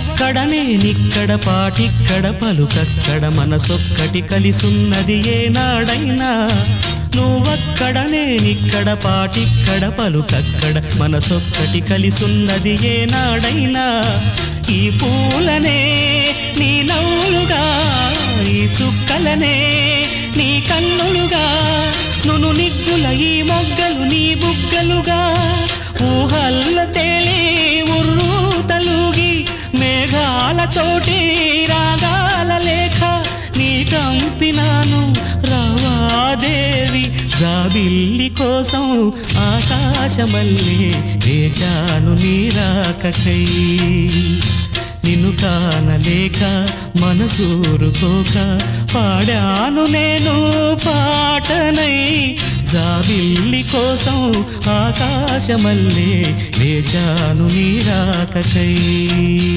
నువ్వక్కడ నేనిక్కడ పాటిక్కడ పలుకక్కడ మనసొక్కటి కలిసున్నది ఏనాడైనా నువ్వక్కడ నేనిక్కడ పాటిక్కడ పలుకక్కడ మనసొక్కటి కలిసున్నది ఏనాడైనా ఈ పూలనే నీ నవ్వులుగా ఈ చుక్కలనే నీ కన్నులుగా నును నిగ్గుల ఈ మొగ్గలు నీ బుగ్గలుగా ఊహల్ల తేలి ఉర్రు తలుగి మేఘాలతోటి రాగాల లేఖ నీ కంపినాను రావాదేవి జాబిల్లి కోసం ఆకాశమల్లే వేచాను నీ రాకకై నిన్ను కానలేక మనసూరుకోక పాడాను నేను పాటనై జాబిల్లి కోసం ఆకాశమల్లే వేచాను నీ రాకకై